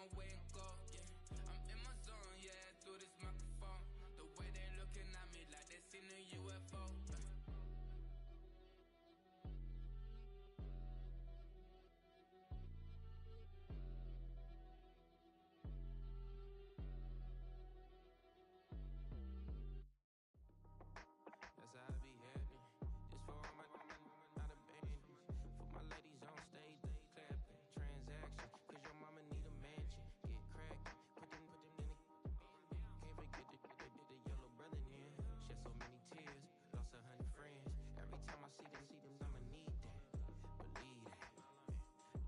my way and go, yeah. I'm in my zone, yeah, through this microphone. The way they looking at me like they seen a UFO, yeah. That's how I be happening. Just for all my not abandoned. For my ladies on stage, they clapping. Transaction, cause your mama need a mansion. Get crackin', put them in the. Can't forget the yellow brother in. Shed so many tears, lost 100 friends. Every time I see them, I'ma need that. Believe that.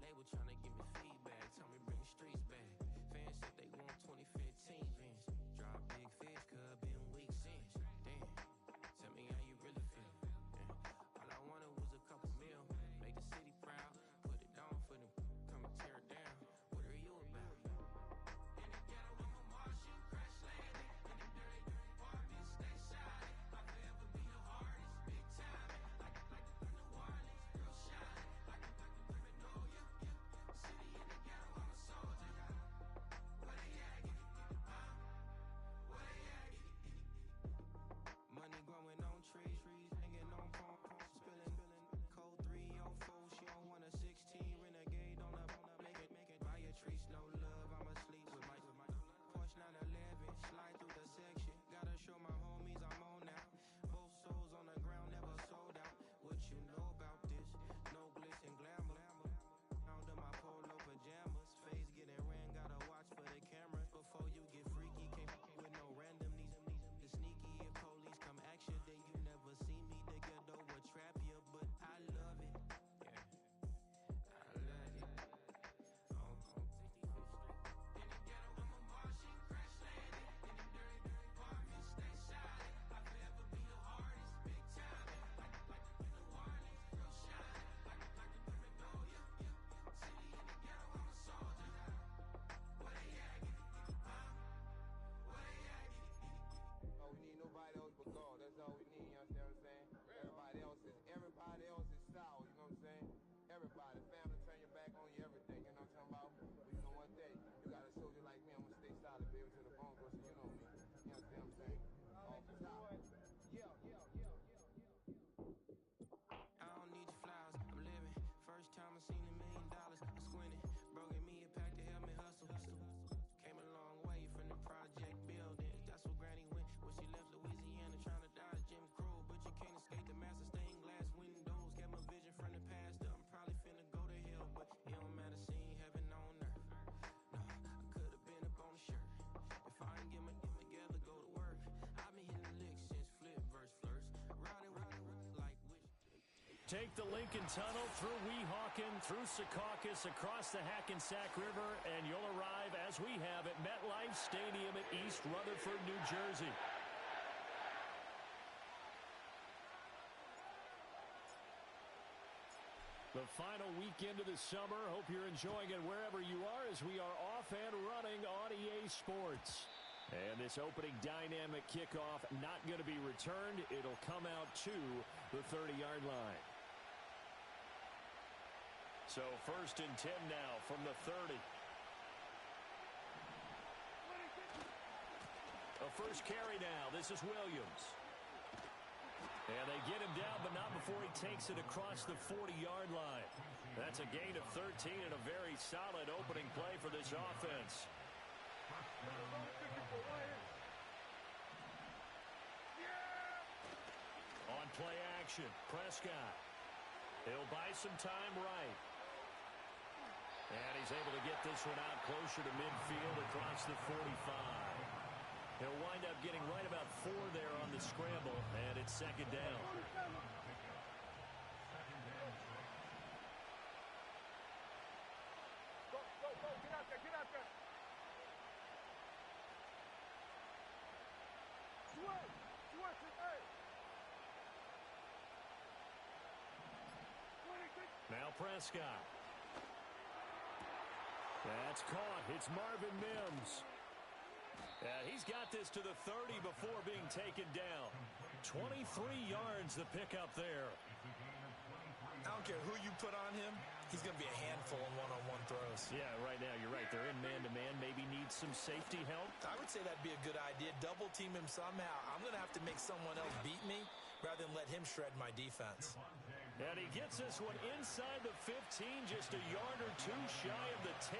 Label tryna give me feedback, tell me bring the streets back. Fans said they want 2015 Vince. Drop big fish, cuz been weeks since. Damn. Tell me how you really feel. Yeah. All I wanted was a couple mil. Make the city proud. Put it on for them. Come and tear it down. What are you about? In the ghetto, I'm a Martian. Crash landing. In the dirty apartments. Stay shining. I'll forever be the hardest. Big time. Like the New Orleans. Real shine. Like the women know you. City in the ghetto, I'm a soldier. Where they at? Where they at? Money growing on trees, hanging on palm, spilling, code 304. She don't want a 16, renegade on a make it. Buy a trees, no love. I'ma sleep with my Porsche 911, slide through the section. Gotta show my homies I'm on now. Both souls on the ground, never sold out. What you know about this? No glitz and glamour. Under my polo pajamas, face getting ran. Gotta watch for the cameras before you get freaky. Can't with no random these sneaky. If police come action, then you never see me. The ghetto will trap you, but I love it. Yeah, I love it. In the ghetto, I'm a Martian, crash landing. In the dirty apartments, stay shining. I'll forever be the hardest, big time. Like the New Orleans, real shine. Like the women know you. City in the ghetto, I'm a soldier. Where they at? Where they at? We need nobody else but God. That's all we need, you understand what I'm saying? Everybody else is sour, you know what I'm saying? Everybody, family, turn your back on you, everything, you know what I'm talking about? But you know one day, you got a soldier like me, I'm gonna stay solid, baby, to the bone, bro, so you know me. You understand what I'm saying? Off the top. I don't need your flowers, I'm living. First time I seen $1 million, I'm squinting. Broken me a pack to help me hustle. Came a long way from the project building. That's where Granny went when she left Louisiana, trying to dodge Jim Crow. But you can't escape the master stained glass windows. Got my vision from the past. I'm probably finna go to hell, but it don't matter, seeing heaven on earth. No, I could've been up on the shirt. If I ain't get my together, go to work. I've been hitting licks since flip verse flirts. Riding like wish. Take the Lincoln Tunnel through Weehawken, through Secaucus, across the Hackensack River, and you'll arrive, as we have, at MetLife Stadium at East Rutherford, New Jersey. The final weekend of the summer. Hope you're enjoying it wherever you are, as we are off and running on EA Sports. And this opening dynamic kickoff not going to be returned. It'll come out to the 30-yard line. So 1st and 10 now from the 30. A first carry now. This is Williams. And they get him down, but not before he takes it across the 40-yard line. That's a gain of 13 and a very solid opening play for this offense. On play action, Prescott. He'll buy some time right. And he's able to get this one out closer to midfield across the 45. He'll wind up getting right about 4 there on the scramble, and it's 2nd down. Go, get out there. Switch it, hey. Now Prescott. That's caught. It's Marvin Mims. He's got this to the 30 before being taken down. 23 yards the pickup there. I don't care who you put on him. He's going to be a handful in one-on-one throws. Yeah, right now you're right. They're in man-to-man. Maybe need some safety help. I would say that'd be a good idea. Double team him somehow. I'm going to have to make someone else beat me rather than let him shred my defense. And he gets this one inside the 15, just a yard or two shy of the 10.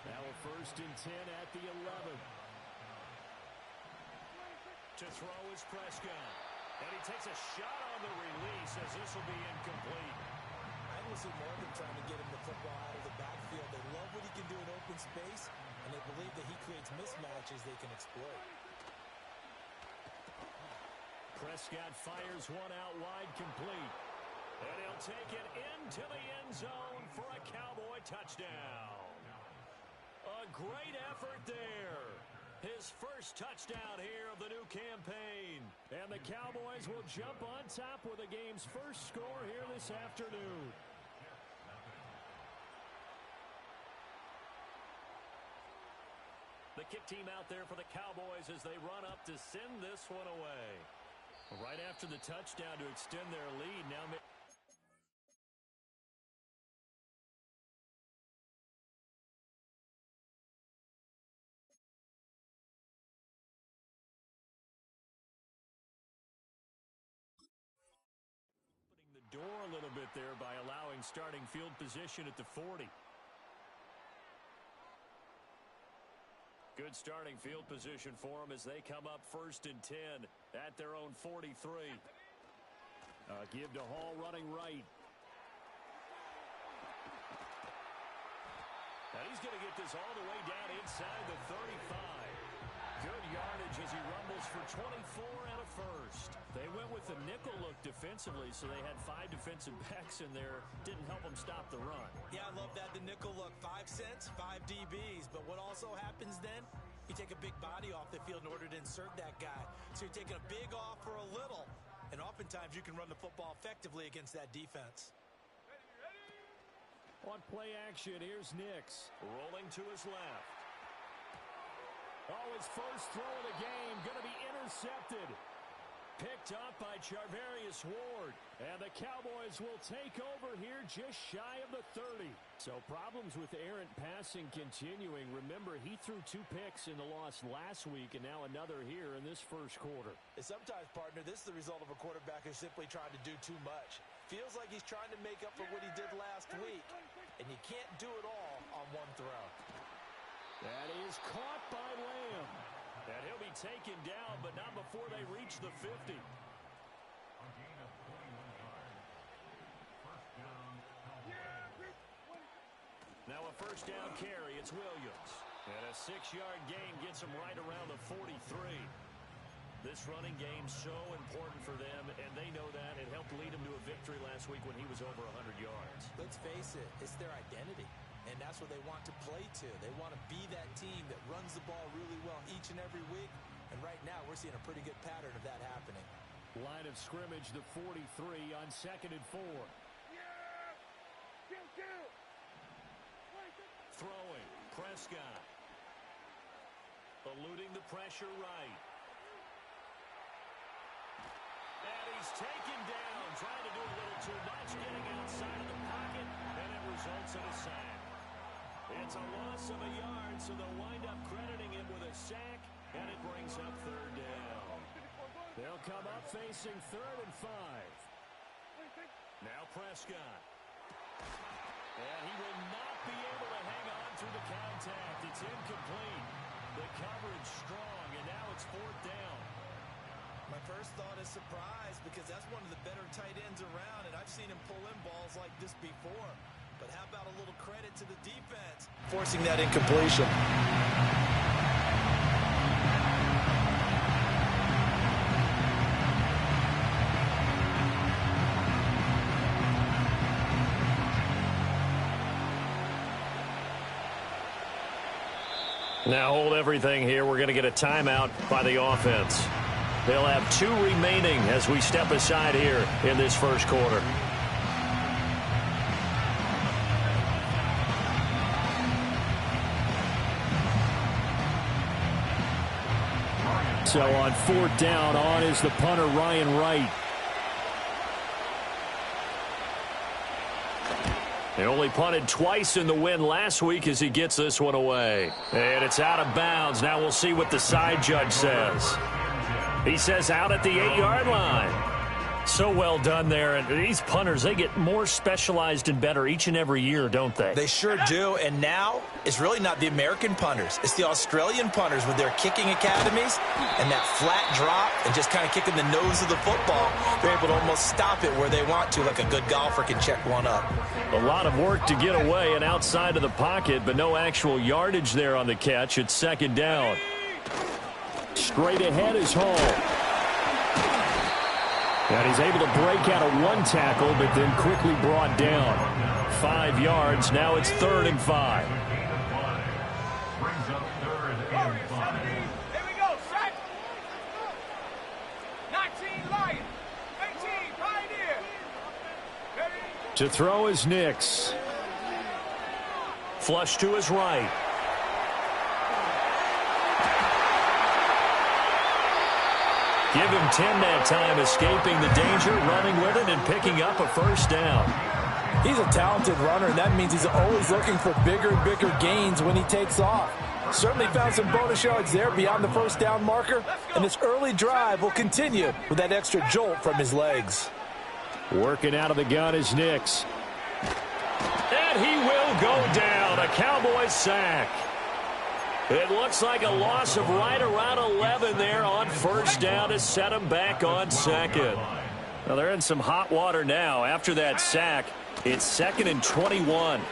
Now a 1st and 10 at the 11. To throw is Prescott. And he takes a shot on the release as this will be incomplete. I will see more of them trying to get him the football out of the backfield. They love what he can do in open space, and they believe that he creates mismatches they can exploit. Prescott fires one out wide, complete. And he'll take it into the end zone for a Cowboy touchdown. A great effort there. His first touchdown here of the new campaign. And the Cowboys will jump on top with the game's first score here this afternoon. The kick team out there for the Cowboys as they run up to send this one away. Right after the touchdown to extend their lead. Now door a little bit there by allowing starting field position at the 40. Good starting field position for them as they come up 1st and 10 at their own 43. Give to Hall running right. And he's going to get this all the way down inside the 35. Good yardage as he rumbles for 24 and a 1st. They went with the nickel look defensively, so they had 5 defensive backs in there. Didn't help them stop the run. Yeah, I love that, the nickel look. 5 cents, 5 DBs. But what also happens then, you take a big body off the field in order to insert that guy. So you're taking a big off for a little. And oftentimes you can run the football effectively against that defense. On play action, here's Nix. Rolling to his left. Oh, his first throw of the game going to be intercepted. Picked up by Charvarius Ward. And the Cowboys will take over here just shy of the 30. So problems with errant passing continuing. Remember, he threw 2 picks in the loss last week and now another here in this first quarter. And sometimes, partner, this is the result of a quarterback who's simply trying to do too much. Feels like he's trying to make up for what he did last week. And you can't do it all on one throw. That is caught by Lamb. And he'll be taken down, but not before they reach the 50. Now a 1st down carry. It's Williams. And a 6-yard gain gets him right around the 43. This running game so important for them, and they know that. It helped lead him to a victory last week when he was over 100 yards. Let's face it, it's their identity. And that's what they want to play to. They want to be that team that runs the ball really well each and every week. And right now, we're seeing a pretty good pattern of that happening. Line of scrimmage, the 43 on 2nd and 4. Throwing, Prescott. Eluding the pressure right. And he's taken down, trying to do a little too much, getting outside of the pocket, and it results in a sack. It's a loss of a yard, so they'll wind up crediting him with a sack, and it brings up 3rd down. They'll come up facing 3rd and 5. Now Prescott. And he will not be able to hang on through the contact. It's incomplete. The coverage strong, and now it's 4th down. My first thought is surprise because that's one of the better tight ends around, and I've seen him pull in balls like this before. But how about a little credit to the defense? Forcing that incompletion. Now hold everything here. We're going to get a timeout by the offense. They'll have 2 remaining as we step aside here in this first quarter. So on 4th down, on is the punter, Ryan Wright. He only punted twice in the win last week as he gets this one away. And it's out of bounds. Now we'll see what the side judge says. He says out at the 8-yard line. So well done there. And these punters, they get more specialized and better each and every year, don't they? They sure do. And now it's really not the American punters. It's the Australian punters with their kicking academies and that flat drop and just kind of kicking the nose of the football. They're able to almost stop it where they want to, like a good golfer can check one up. A lot of work to get away and outside of the pocket, but no actual yardage there on the catch. It's second down. Straight ahead is Hall. And he's able to break out of one tackle, but then quickly brought down. 5 yards. Now it's 3rd and 5. Brings up 3rd and 5. Here we go, set. 19 Lion, 18 Pioneer. Ready? To throw is Nix. Flush to his right. Give him 10 that time, escaping the danger, running with it, and picking up a first down. He's a talented runner, and that means he's always looking for bigger and bigger gains when he takes off. Certainly found some bonus yards there beyond the first down marker, and this early drive will continue with that extra jolt from his legs. Working out of the gun is Nix. And he will go down. A Cowboys sack. It looks like a loss of right around 11 there on first down to set him back on second. Now they're in some hot water now. After that sack, it's 2nd and 21.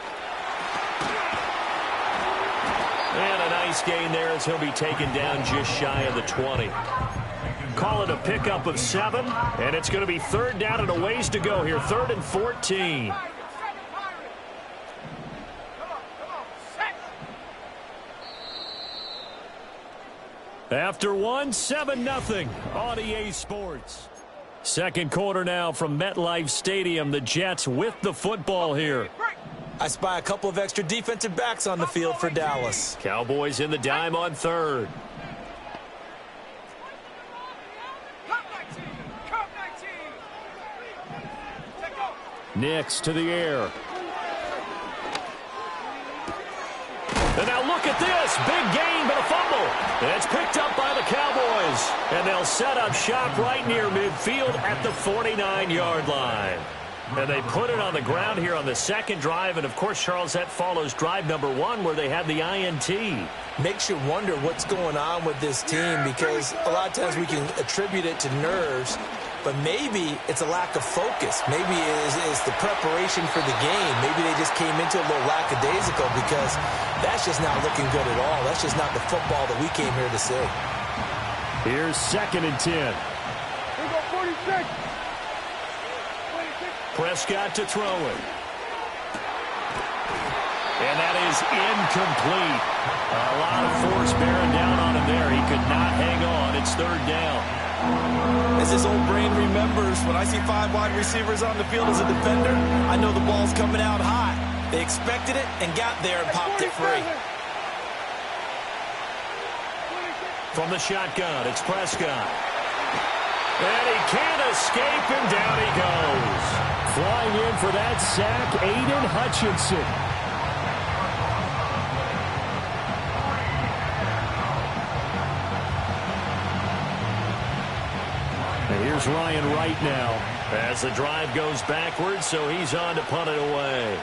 And a nice gain there as he'll be taken down just shy of the 20. Call it a pickup of 7, and it's going to be 3rd down and a ways to go here. 3rd and 14. After 1, 7-0 on EA Sports. Second quarter now from MetLife Stadium. The Jets with the football here. I spy a couple of extra defensive backs on the field for Dallas. Cowboys in the dime on 3rd. Nix to the air. And now look at this. Big gain, but a fumble. And it's picked up by the Cowboys. And they'll set up shop right near midfield at the 49-yard line. And they put it on the ground here on the second drive. And, of course, Charles, that follows drive number 1 where they had the INT. Makes you wonder what's going on with this team because a lot of times we can attribute it to nerves. But maybe it's a lack of focus. Maybe it's the preparation for the game. Maybe they just came into a little lackadaisical because that's just not looking good at all. That's just not the football that we came here to see. Here's 2nd and 10. We go 46. Prescott to throw it. And that is incomplete. A lot of force bearing down on him there. He could not hang on. It's 3rd down. As his old brain remembers, when I see 5 wide receivers on the field as a defender, I know the ball's coming out high. They expected it and got there and popped it free. From the shotgun, it's Prescott. And he can't escape, and down he goes. Flying in for that sack, Aiden Hutchinson. And here's Ryan Wright now as the drive goes backwards, so he's on to punt it away.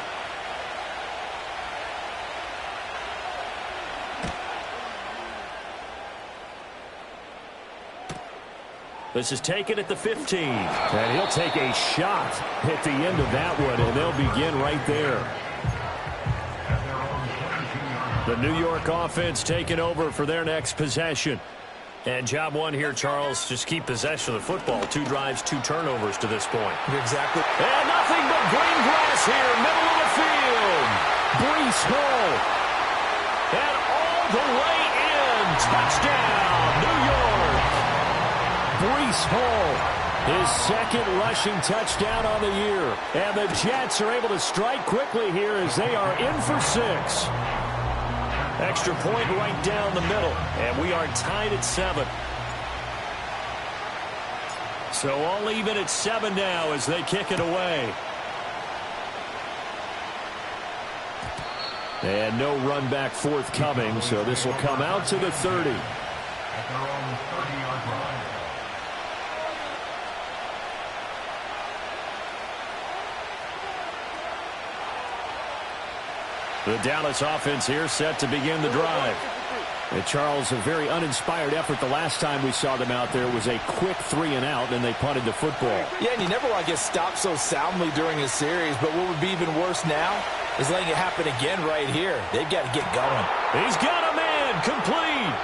This is taken at the 15. And he'll take a shot at the end of that one, and they'll begin right there. The New York offense taking over for their next possession. And job 1 here, Charles, just keep possession of the football. 2 drives, 2 turnovers to this point. You're exactly. And nothing but green grass here, middle of the field. Breece Hall. And all the way in. Touchdown, New York. Breece Hall, his 2nd rushing touchdown on the year. And the Jets are able to strike quickly here as they are in for 6. Extra point right down the middle, and we are tied at 7. So all even at 7 now as they kick it away. And no run back forthcoming, so this will come out to the 30. At their own 30-yard line. The Dallas offense here set to begin the drive. And Charles, a very uninspired effort the last time we saw them out there was a quick 3-and-out, and they punted the football. Yeah, and you never want to get stopped so soundly during a series, but what would be even worse now is letting it happen again right here. They've got to get going. He's got a man, complete.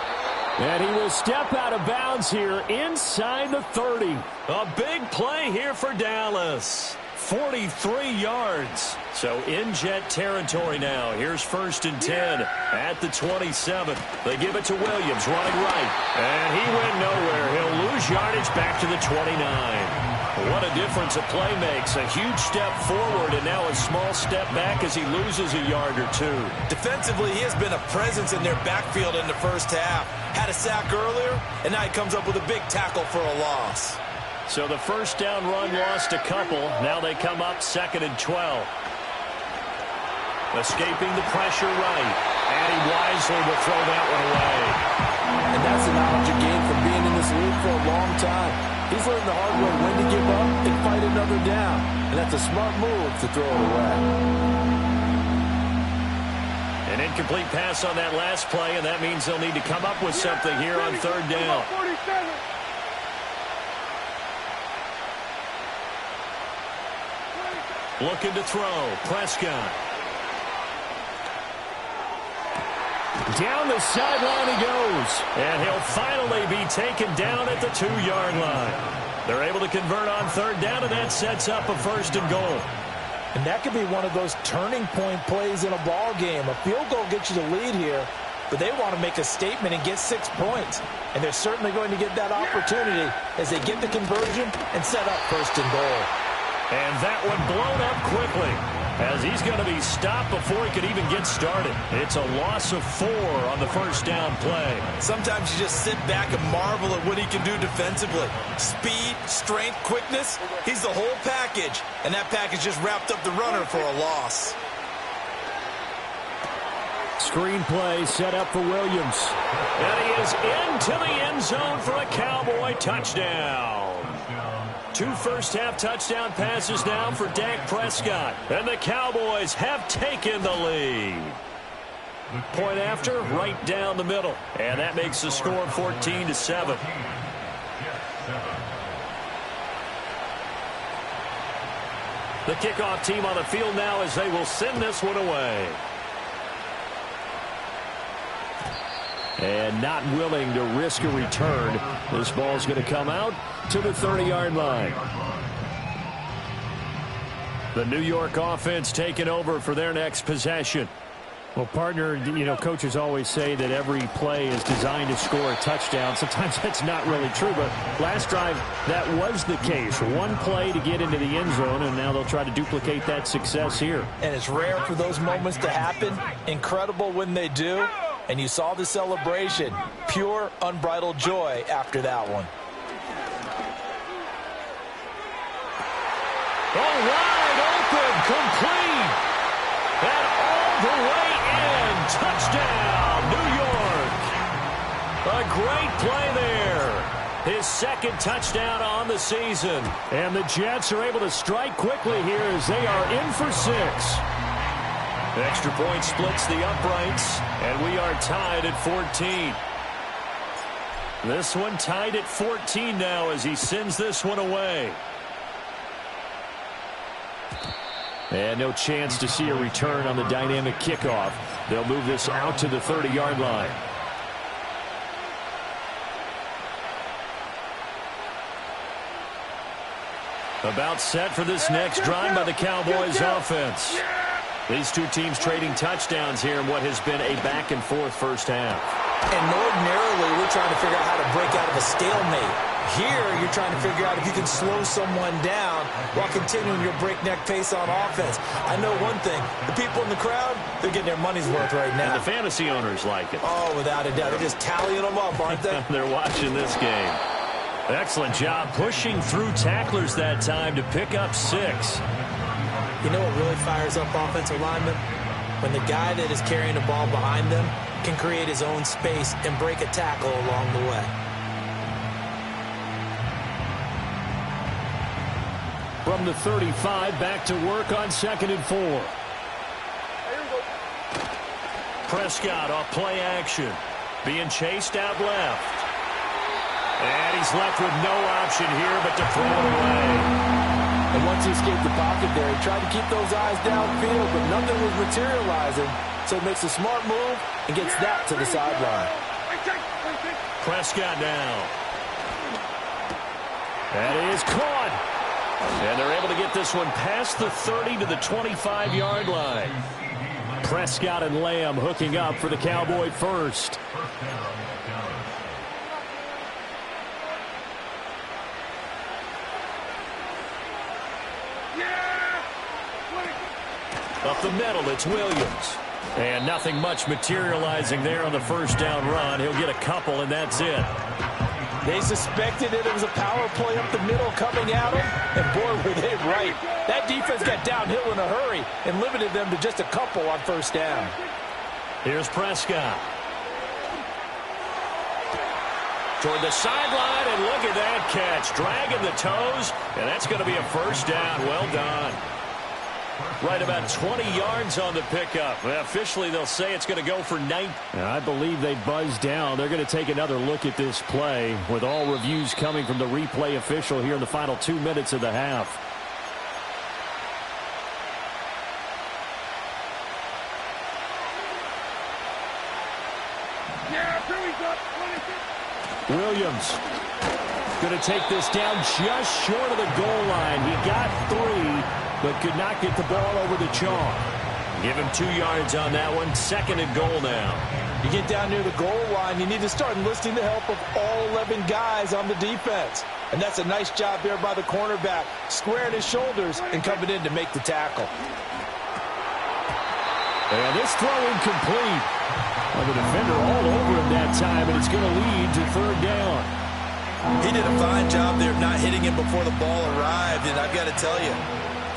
And he will step out of bounds here inside the 30. A big play here for Dallas. 43 yards. So in jet territory now. Here's 1st and 10 at the 27. They give it to Williams running right. And he went nowhere. He'll lose yardage back to the 29. What a difference a play makes. A huge step forward and now a small step back as he loses a yard or two. Defensively, he has been a presence in their backfield in the first half. Had a sack earlier, and now he comes up with a big tackle for a loss. So the first down run lost a couple. Now they come up 2nd and 12. Escaping the pressure right. And he wisely will throw that one away. And that's the knowledge you gain from being in this league for a long time. He's learned the hard way when to give up and fight another down. And that's a smart move to throw it away. An incomplete pass on that last play, and that means they'll need to come up with something here on 3rd down. Looking to throw. Prescott. Down the sideline he goes. And he'll finally be taken down at the 2-yard line. They're able to convert on 3rd down, and that sets up a 1st and goal. And that could be one of those turning point plays in a ball game. A field goal gets you the lead here, but they want to make a statement and get 6 points. And they're certainly going to get that opportunity as they get the conversion and set up 1st and goal. And that one blown up quickly as he's going to be stopped before he could even get started. It's a loss of 4 on the 1st down play. Sometimes you just sit back and marvel at what he can do defensively. Speed, strength, quickness, he's the whole package. And that package just wrapped up the runner for a loss. Screen play set up for Williams. And he is into the end zone for a Cowboy touchdown. 2 first-half touchdown passes now for Dak Prescott. And the Cowboys have taken the lead. Point after, right down the middle. And that makes the score 14-7. The kickoff team on the field now as they will send this one away. And not willing to risk a return. This ball's going to come out to the 30-yard line. The New York offense taking over for their next possession. Well, partner, coaches always say that every play is designed to score a touchdown. Sometimes that's not really true, but last drive, that was the case. One play to get into the end zone, and now they'll try to duplicate that success here. And it's rare for those moments to happen. Incredible when they do. And you saw the celebration. Pure, unbridled joy after that one. Oh, wide open, complete. And all the way in. Touchdown, New York. A great play there. His 2nd touchdown on the season. And the Jets are able to strike quickly here as they are in for 6. Extra point splits the uprights, and we are tied at 14. This one tied at 14 now as he sends this one away. And no chance to see a return on the dynamic kickoff. They'll move this out to the 30-yard line. About set for this next drive by the Cowboys offense. These two teams trading touchdowns here in what has been a back-and-forth first half. And ordinarily, we're trying to figure out how to break out of a stalemate. Here, you're trying to figure out if you can slow someone down while continuing your breakneck pace on offense. I know one thing. The people in the crowd, they're getting their money's worth right now. And the fantasy owners like it. Oh, without a doubt. They're just tallying them up, aren't they? They're watching this game. Excellent job pushing through tacklers that time to pick up 6. You know what really fires up offensive linemen? when the guy that is carrying the ball behind them can create his own space and break a tackle along the way. From the 35, back to work on 2nd and 4. Prescott off play action. Being chased out left. And he's left with no option here but to throw it away. And once he escaped the pocket there, he tried to keep those eyes downfield, but nothing was materializing. So he makes a smart move and gets that to the sideline. Prescott now. That is caught. And they're able to get this one past the 30 to the 25-yard line. Prescott and Lamb hooking up for the Cowboy first. Up the middle, it's Williams. And nothing much materializing there on the first down run. He'll get a couple, and that's it. They suspected it was a power play up the middle coming at them, and boy, were they right. That defense got downhill in a hurry and limited them to just a couple on first down. Here's Prescott. Toward the sideline, and look at that catch. Dragging the toes, and that's going to be a first down. Well done. Right about 20 yards on the pickup. Well, officially, they'll say it's going to go for 9. I believe they buzzed down. They're going to take another look at this play with all reviews coming from the replay official here in the final 2 minutes of the half. Williams going to take this down just short of the goal line. He got 3. But could not get the ball over the chalk. Give him 2 yards on that one. 2nd and goal now. You get down near the goal line, you need to start enlisting the help of all 11 guys on the defense. And that's a nice job there by the cornerback, squaring his shoulders and coming in to make the tackle. And this throw incomplete. Well, the defender all over him that time, and it's going to lead to 3rd down. He did a fine job there of not hitting him before the ball arrived, and I've got to tell you,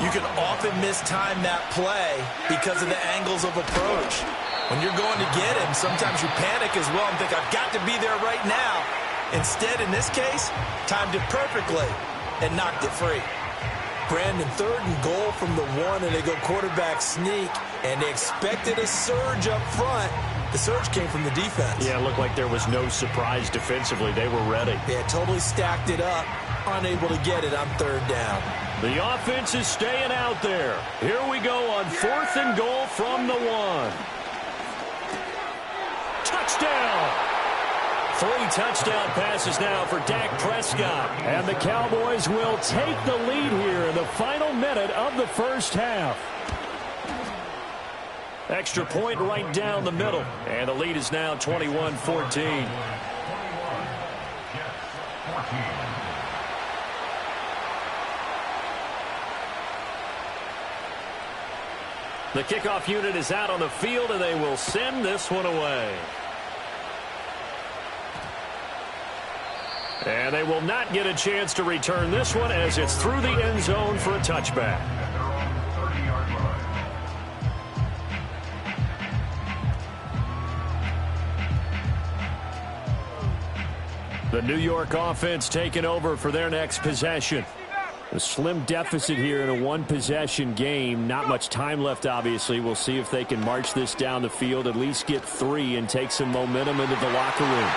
you can often mistime that play because of the angles of approach. When you're going to get him, sometimes you panic as well and think, I've got to be there right now. Instead, in this case, timed it perfectly and knocked it free. Brandon, 3rd and goal from the 1, and they go quarterback sneak, and they expected a surge up front. The surge came from the defense. Yeah, it looked like there was no surprise defensively. They were ready. Yeah, totally stacked it up, unable to get it on 3rd down. The offense is staying out there. Here we go on 4th and goal from the 1. Touchdown! 3 touchdown passes now for Dak Prescott. And the Cowboys will take the lead here in the final minute of the first half. Extra point right down the middle. And the lead is now 21-14. The kickoff unit is out on the field, and they will send this one away. And they will not get a chance to return this one as it's through the end zone for a touchback. The New York offense taking over for their next possession. A slim deficit here in a one-possession game. Not much time left, obviously. We'll see if they can march this down the field, at least get 3, and take some momentum into the locker room.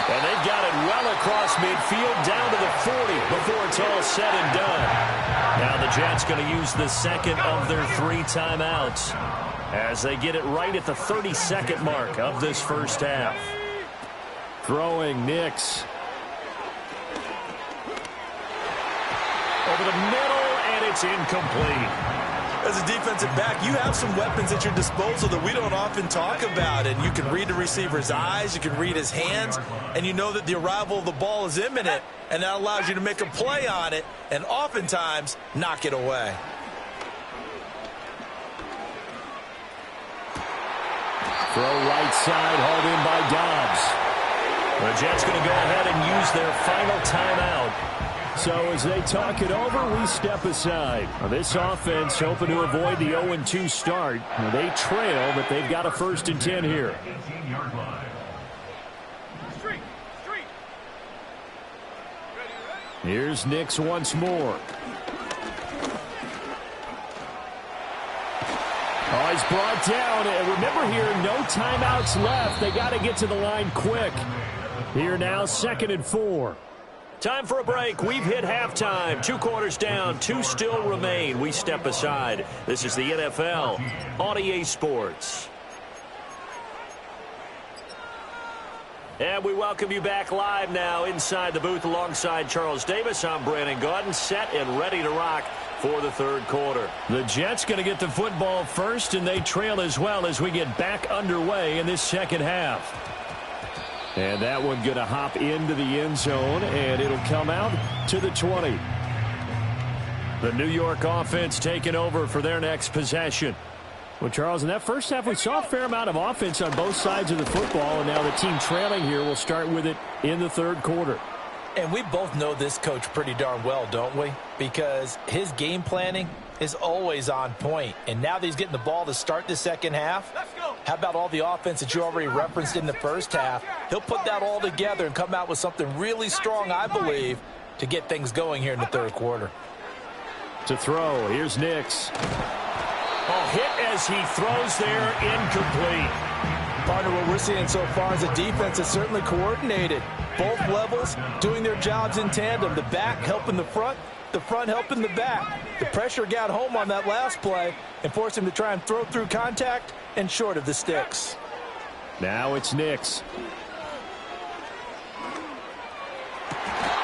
And they've got it well across midfield, down to the 40 before it's all said and done. Now the Jets going to use the second of their 3 timeouts as they get it right at the 32nd mark of this first half. Throwing Nix. Over the middle, and it's incomplete. As a defensive back, you have some weapons at your disposal that we don't often talk about. And you can read the receiver's eyes, you can read his hands, and you know that the arrival of the ball is imminent, and that allows you to make a play on it and oftentimes knock it away. Throw right side, hauled in by Dobbs. The Jets going to go ahead and use their final timeout. So as they talk it over, we step aside. This offense hoping to avoid the 0-2 start. They trail, but they've got a 1st and 10 here. Here's Nix once more. Oh, he's brought down. And remember here, no timeouts left. They got to get to the line quick. Here now, 2nd and 4. Time for a break. We've hit halftime. 2 quarters down. 2 still remain. We step aside. This is the NFL on EA Sports. And we welcome you back live now inside the booth alongside Charles Davis. I'm Brandon Gaudin, set and ready to rock for the 3rd quarter. The Jets going to get the football first, and they trail as well as we get back underway in this 2nd half. And that one going to hop into the end zone, and it'll come out to the 20. The New York offense taking over for their next possession. Well, Charles, in that first half, we saw a fair amount of offense on both sides of the football, and now the team trailing here will start with it in the 3rd quarter. And we both know this coach pretty darn well, don't we? Because his game planning is always on point. And now that he's getting the ball to start the 2nd half, how about all the offense that you already referenced in the first half? He'll put that all together and come out with something really strong, I believe, to get things going here in the 3rd quarter. To throw, here's Nix. Oh, hit as he throws there, incomplete. Partner, what we're seeing so far is the defense is certainly coordinated. Both levels doing their jobs in tandem. The back helping the front helping the back. The pressure got home on that last play and forced him to try and throw through contact and short of the sticks. Now it's Nix.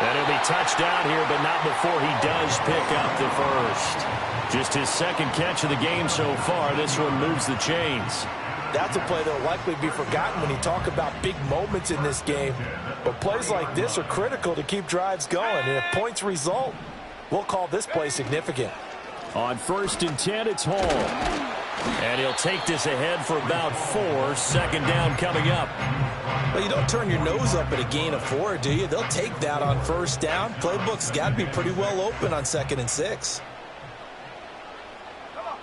And he'll be touched down here, but not before he does pick up the first. Just his 2nd catch of the game so far. This one moves the chains. That's a play that will likely be forgotten when you talk about big moments in this game. But plays like this are critical to keep drives going. And if points result, we'll call this play significant. On 1st and 10, it's Hall. And he'll take this ahead for about 4. 2nd down coming up. Well, you don't turn your nose up at a gain of 4, do you? They'll take that on 1st down. Playbook's got to be pretty well open on 2nd and 6. Come on.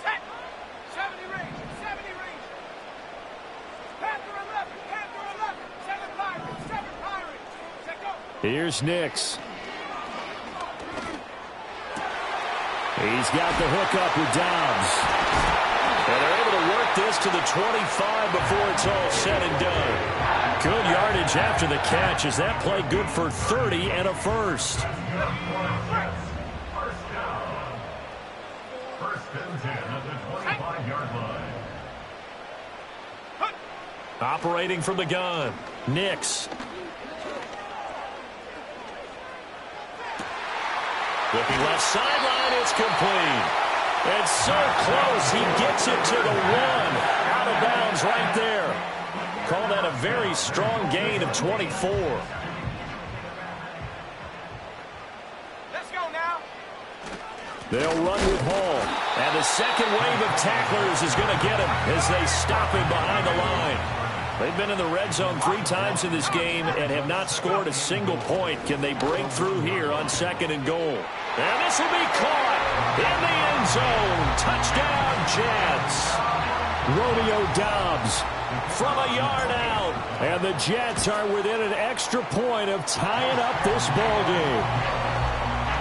Set. 70 range. Panther 11. 7 Pirates. Set, go. Here's Nix. He's got the hook up with Dobbs. And they're able to work this to the 25 before it's all said and done. Good yardage after the catch. Is that play good for 30 and a first? First and 10 at the 25-yard line. Operating from the gun, Nix. Looking left sideline, it's complete. And so close, he gets it to the 1. Out of bounds right there. Call that a very strong gain of 24. Let's go now. They'll run with Hall. And the second wave of tacklers is going to get him as they stop him behind the line. They've been in the red zone 3 times in this game and have not scored a single point. Can they break through here on 2nd and goal? And this will be caught in the end zone. Touchdown, Jets. Romeo Dobbs from a yard out. And the Jets are within an extra point of tying up this ball game.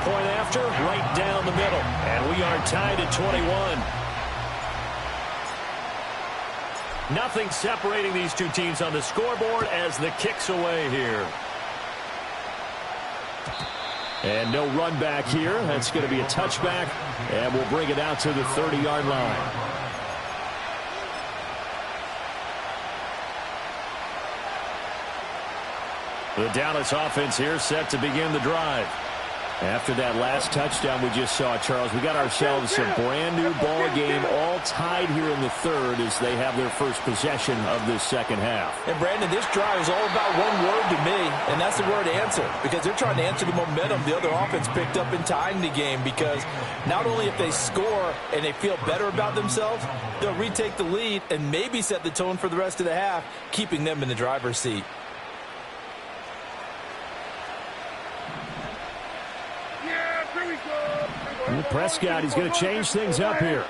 Point after, right down the middle. And we are tied at 21. Nothing separating these two teams on the scoreboard as the kick's away here. And no run back here. That's going to be a touchback. And we'll bring it out to the 30-yard line. The Dallas offense here set to begin the drive. After that last touchdown we just saw, Charles, we got ourselves a brand-new ball game, all tied here in the 3rd as they have their first possession of this 2nd half. And, Brandon, this drive is all about one word to me, and that's the word answer, because they're trying to answer the momentum the other offense picked up in tying the game, because not only if they score and they feel better about themselves, they'll retake the lead and maybe set the tone for the rest of the half, keeping them in the driver's seat. with Prescott. He's going to change things up here.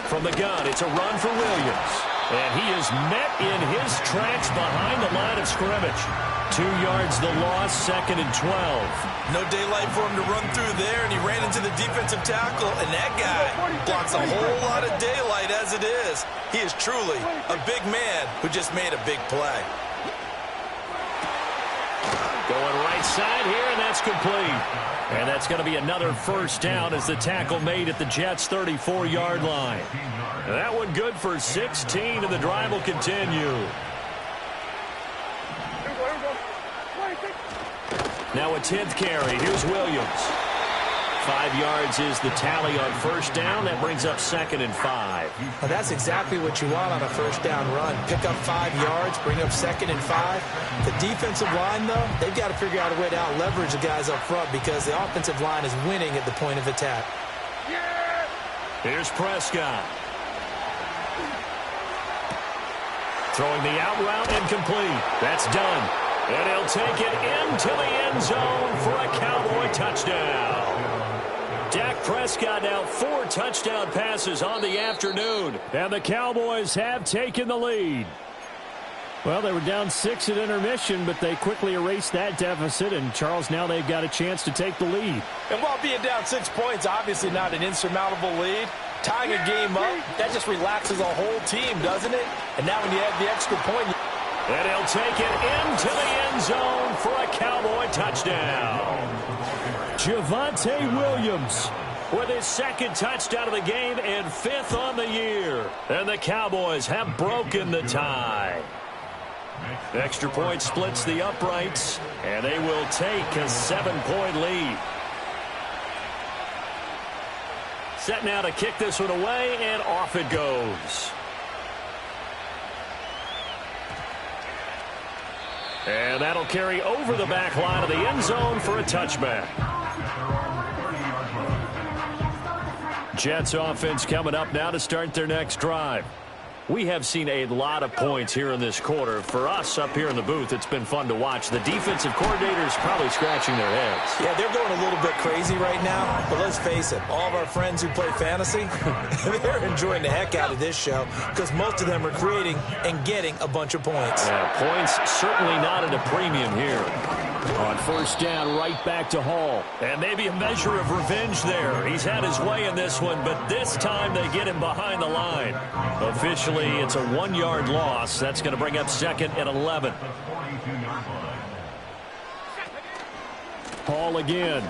From the gun, it's a run for Williams. And he is met in his tracks behind the line of scrimmage. 2 yards the loss, 2nd and 12. No daylight for him to run through there, and he ran into the defensive tackle, and that guy blocks a whole lot of daylight as it is. He is truly a big man who just made a big play. Going right side here, and that's complete. And that's going to be another first down as the tackle made at the Jets' 34-yard line. And that one good for 16, and the drive will continue. Now a 10th carry. Here's Williams. 5 yards is the tally on first down. That brings up 2nd and 5. Well, that's exactly what you want on a first down run. Pick up 5 yards, bring up 2nd and 5. The defensive line, though, they've got to figure out a way to out-leverage the guys up front because the offensive line is winning at the point of attack. Here's Prescott. Throwing the out route incomplete. That's done. And he'll take it into the end zone for a Cowboy touchdown. Dak Prescott now 4 touchdown passes on the afternoon. And the Cowboys have taken the lead. Well, they were down 6 at intermission, but they quickly erased that deficit. And, Charles, now they've got a chance to take the lead. And while being down 6 points, obviously not an insurmountable lead, tying a game up, that just relaxes a whole team, doesn't it? And now when you add the extra point... And he'll take it into the end zone for a Cowboy touchdown. Javonte Williams with his 2nd touchdown of the game and 5th on the year. And the Cowboys have broken the tie. Extra point splits the uprights, and they will take a 7-point lead. Set now to kick this one away, and off it goes. And that'll carry over the back line of the end zone for a touchback. Jets offense coming up now to start their next drive. We have seen a lot of points here in this quarter. For us up here in the booth, it's been fun to watch. The defensive coordinators probably scratching their heads. Yeah, they're going a little bit crazy right now. But let's face it, all of our friends who play fantasy, they're enjoying the heck out of this show because most of them are creating and getting a bunch of points. Yeah, points certainly not at a premium here. On first down, right back to Hall. And maybe a measure of revenge there. He's had his way in this one, but this time they get him behind the line. Officially, it's a 1-yard loss. That's going to bring up 2nd and 11. Hall again.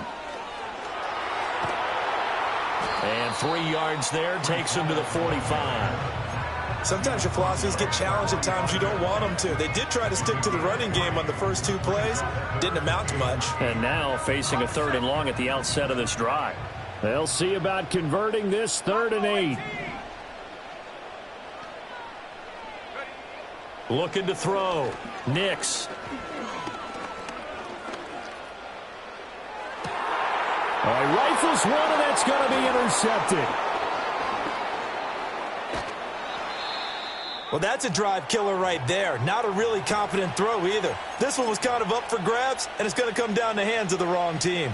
And 3 yards there takes him to the 45. Sometimes your philosophies get challenged at times you don't want them to. They did try to stick to the running game on the first 2 plays. Didn't amount to much. And now facing a 3rd and long at the outset of this drive. They'll see about converting this 3rd and 8. Looking to throw. Nix. Rifles one, and that's going to be intercepted. Well, that's a drive killer right there. Not a really confident throw either. This one was kind of up for grabs, and it's going to come down the hands of the wrong team.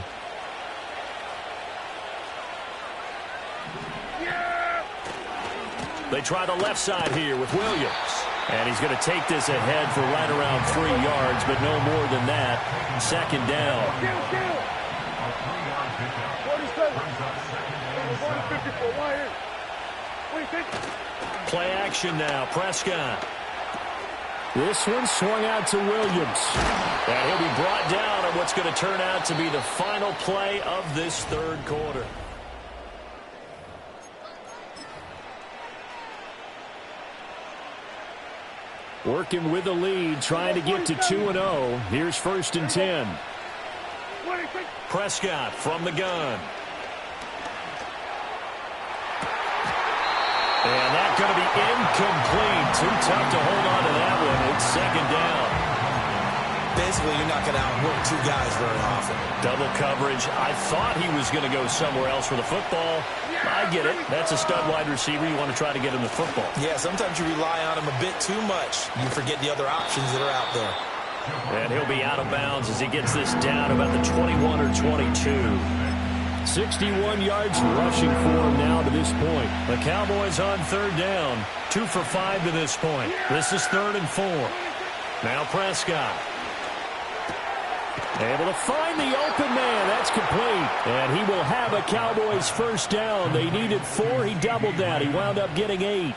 They try the left side here with Williams. And he's going to take this ahead for right around 3 yards, but no more than that. 2nd down. Play action now. Prescott. This one swung out to Williams. And he'll be brought down on what's going to turn out to be the final play of this 3rd quarter. Working with the lead, trying to get to 2-0. Here's 1st and 10. Prescott from the gun. And that's going to be incomplete. Too tough to hold on to that one. It's 2nd down. Basically, you're not going to outwork 2 guys very often. Double coverage. I thought he was going to go somewhere else for the football. I get it. That's a stud wide receiver. You want to try to get him the football. Yeah, sometimes you rely on him a bit too much. You forget the other options that are out there. And he'll be out of bounds as he gets this down about the 21 or 22. 61 yards rushing for him now to this point. The Cowboys on third down. 2 for 5 to this point. This is 3rd and 4. Now Prescott. Able to find the open man. That's complete. And he will have a Cowboys first down. They needed 4. He doubled that. He wound up getting 8.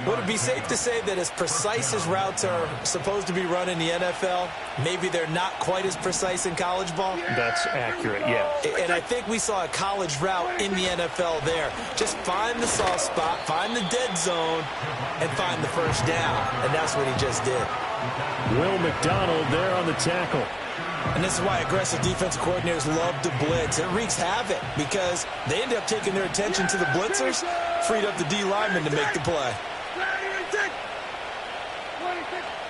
Would it be safe to say that as precise as routes are supposed to be run in the NFL, maybe they're not quite as precise in college ball? That's accurate, yeah. And I think we saw a college route in the NFL there. Just find the soft spot, find the dead zone, and find the first down. And that's what he just did. Will McDonald there on the tackle. And this is why aggressive defensive coordinators love to blitz. It wreaks havoc because they end up taking their attention to the blitzers, freed up the D lineman to make the play.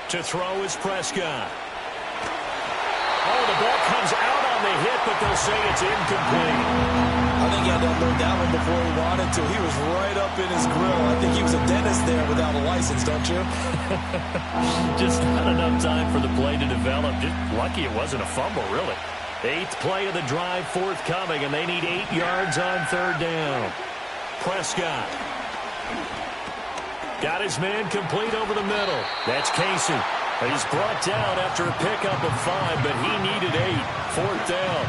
To throw is Prescott. Oh, the ball comes out on the hit, but they'll say it's incomplete. I think he had to unload that one before he wanted to. He was right up in his grill. I think he was a dentist there without a license, don't you? Just not enough time for the play to develop. Just lucky it wasn't a fumble, really. 8th play of the drive forthcoming, and they need 8 yards on third down. Prescott. Got his man complete over the middle. That's Casey. He's brought down after a pickup of 5, but he needed 8. 4th down.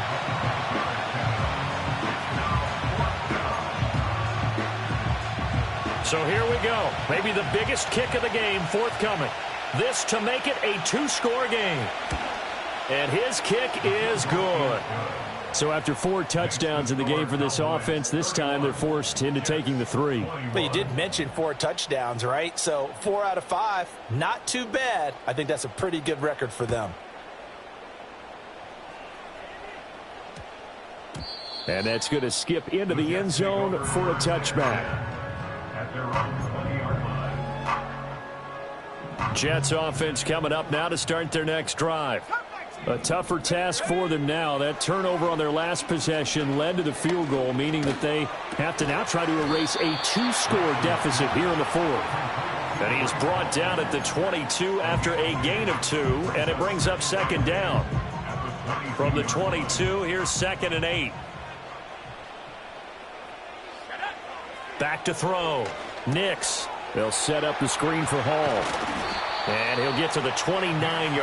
So here we go. Maybe the biggest kick of the game forthcoming. This to make it a 2-score game. And his kick is good. So after 4 touchdowns in the game for this offense, this time they're forced into taking the 3. But you did mention 4 touchdowns, right? So 4 out of 5, not too bad. I think that's a pretty good record for them. And that's going to skip into the end zone for a touchback. At their own 20-yard line. Jets offense coming up now to start their next drive. A tougher task for them now. That turnover on their last possession led to the field goal, meaning that they have to now try to erase a 2-score deficit here in the 4th. And he is brought down at the 22 after a gain of 2, and it brings up 2nd down. From the 22, here's 2nd and 8. Back to throw. Nix. They'll set up the screen for Hall. And he'll get to the 29-yard